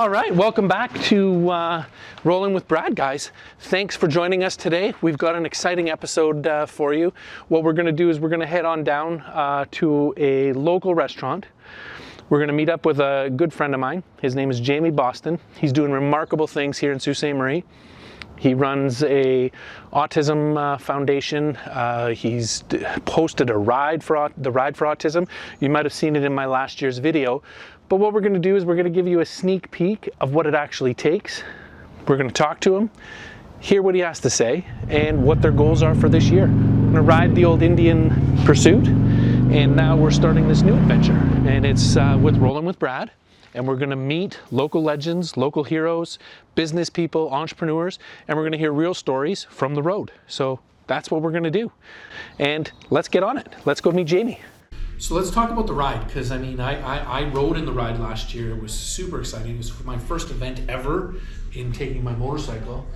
All right, welcome back to Rolling with Brad, guys. Thanks for joining us today. We've got an exciting episode for you. What we're going to do is we're going to head on down to a local restaurant. We're going to meet up with a good friend of mine. His name is Jamie Boston. He's doing remarkable things here in Sault Ste. Marie. He runs a Autism Foundation. He's posted a ride for the Ride for Autism. You might have seen it in my last year's video. But what we're going to do is we're going to give you a sneak peek of what it actually takes. We're going to talk to him, hear what he has to say, and what their goals are for this year. We're going to ride the old Indian Pursuit, and now we're starting this new adventure. And it's with Rolling with Brad. And we're going to meet local legends, local heroes, business people, entrepreneurs, and we're going to hear real stories from the road. So that's what we're going to do. And let's get on it. Let's go meet Jamie. So let's talk about the ride, because I mean, I rode in the ride last year. It was super exciting. It was my first event ever in taking my motorcycle,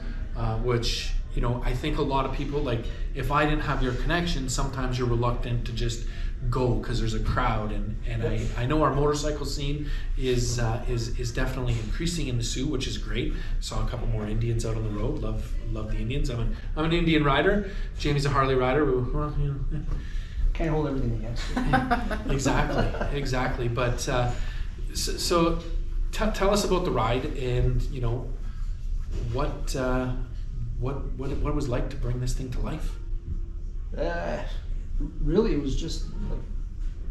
which, you know, I think a lot of people, like, if I didn't have your connection, sometimes you're reluctant to just go because there's a crowd, and I know our motorcycle scene is definitely increasing in the Sioux, which is great. Saw a couple more Indians out on the road. Love the Indians. I'm an Indian rider. Jamie's a Harley rider. Well, you know. Can't hold everything against it. Exactly. But so tell us about the ride, and you know what it was like to bring this thing to life. Really, it was just like,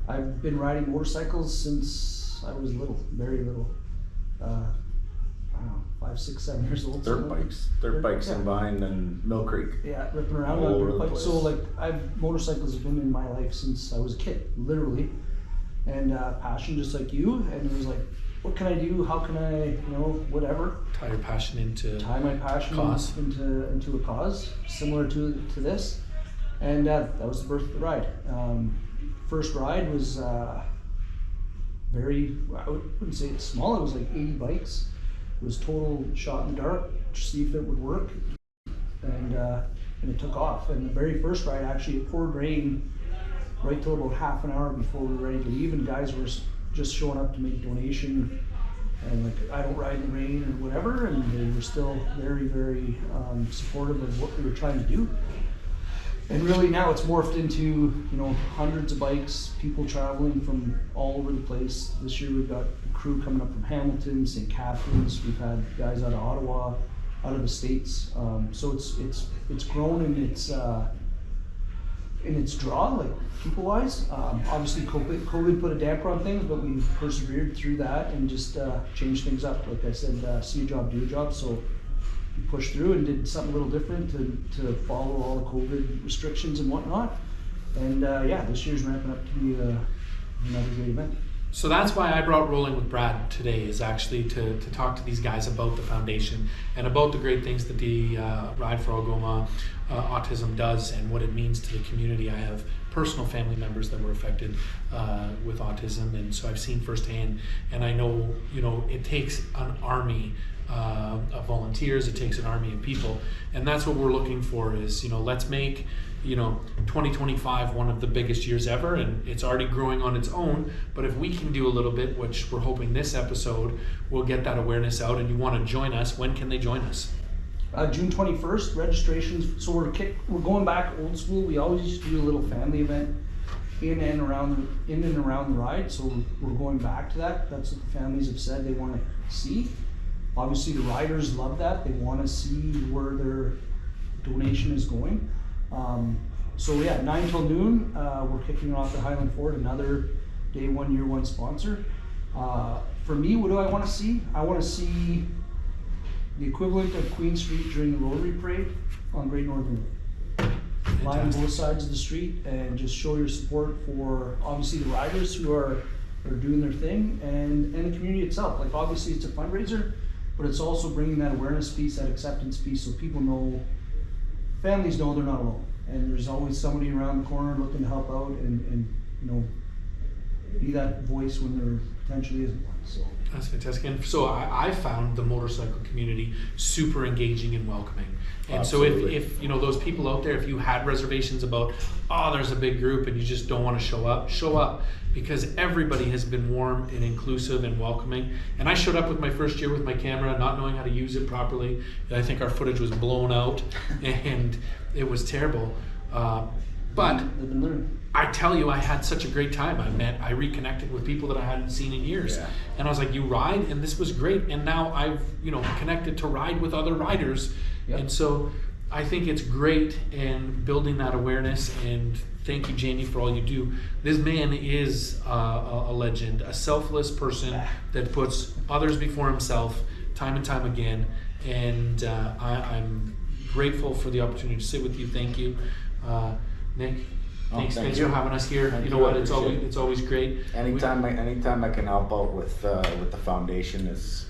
I've been riding motorcycles since I was little, very little. I don't know, 5, 6, 7 years old. Dirt bikes yeah. in Vine and Mill Creek. Yeah, ripping around all on over dirt the bikes. place. So like, motorcycles have been in my life since I was a kid, literally, and passion just like you. And it was like, what can I do? How can I, you know, whatever. Tie your passion into my passion cause. into a cause similar to this. And that was the birth of the ride. First ride was very, I wouldn't say it's small, it was like 80 bikes. It was total shot in the dark to see if it would work. And it took off. And the very first ride, actually, it poured rain right till about half an hour before we were ready to leave, and guys were just showing up to make a donation. And like, I don't ride in the rain or whatever, and they were still very, very supportive of what we were trying to do. And really now it's morphed into, you know, hundreds of bikes, people traveling from all over the place. This year we've got a crew coming up from Hamilton, St. Catharines. We've had guys out of Ottawa, out of the States. So it's grown in its draw, like people-wise. Obviously COVID put a damper on things, but we persevered through that and just changed things up. Like I said, see a job, do a job. So we pushed through and did something a little different to follow all the COVID restrictions and whatnot. And yeah, this year's ramping up to be another great event. So that's why I brought Rolling with Brad today, is actually to talk to these guys about the foundation and about the great things that the Ride for Algoma Autism does and what it means to the community. I have personal family members that were affected with autism, and so I've seen firsthand, and I know, you know, it takes an army of volunteers, it takes an army of people, and that's what we're looking for is, you know, let's make, you know, 2025 one of the biggest years ever, and it's already growing on its own, but if we can do a little bit, which we're hoping this episode will get that awareness out, and you want to join us, when can they join us? June 21st, registrations. So we're going back old school. We always used to do a little family event in and around the ride, so we're going back to that. That's what the families have said they want to see. Obviously the riders love that. They want to see where their donation is going. So yeah, 9 till noon, we're kicking off at Highland Ford, another day 1 year 1 sponsor. For me, what do I want to see? I want to see the equivalent of Queen Street during the Rotary Parade on Great Northern Road. Line both sides of the street and just show your support for obviously the riders who are doing their thing, and the community itself. Like, obviously it's a fundraiser, but it's also bringing that awareness piece, that acceptance piece, so people know, families know they're not alone, and there's always somebody around the corner looking to help out and you know, be that voice when they're potentially isn't one, so. That's fantastic. And so I found the motorcycle community super engaging and welcoming. And Absolutely. so if you know those people out there, if you had reservations about, oh, there's a big group and you just don't want to show up, because everybody has been warm and inclusive and welcoming. And I showed up with my first year with my camera, not knowing how to use it properly. And I think our footage was blown out and it was terrible. But They've been learning. I tell you, I had such a great time. I reconnected with people that I hadn't seen in years. Yeah. And I was like, you ride? And this was great. And now I've, connected to ride with other riders. Yep. And so I think it's great in building that awareness. And thank you, Jamie, for all you do. This man is a legend, a selfless person that puts others before himself time and time again. And I'm grateful for the opportunity to sit with you. Thank you. Nick, thanks you. for having us here. Thank you know you, what? I It's always great. Anytime I can help out with the foundation is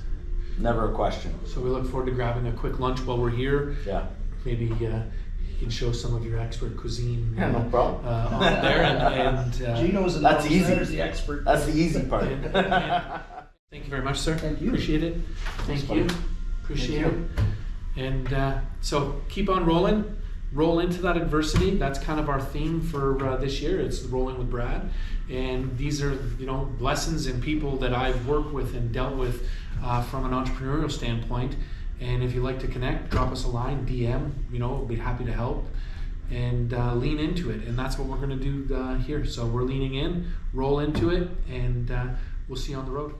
never a question. So we look forward to grabbing a quick lunch while we're here. Yeah. Maybe you can show some of your expert cuisine. Yeah, no problem. On there and Gino's That's easy. the expert. That's the easy part. and thank you very much, sir. Thank you. Appreciate it. Thank buddy. you. Appreciate Thank it. And so keep on rolling. Roll into that adversity. That's kind of our theme for this year. It's rolling with Brad, and these are lessons and people that I've worked with and dealt with from an entrepreneurial standpoint. And if you'd like to connect, drop us a line, DM. We'll be happy to help and lean into it. And that's what we're going to do here. So we're leaning in, roll into it, and we'll see you on the road.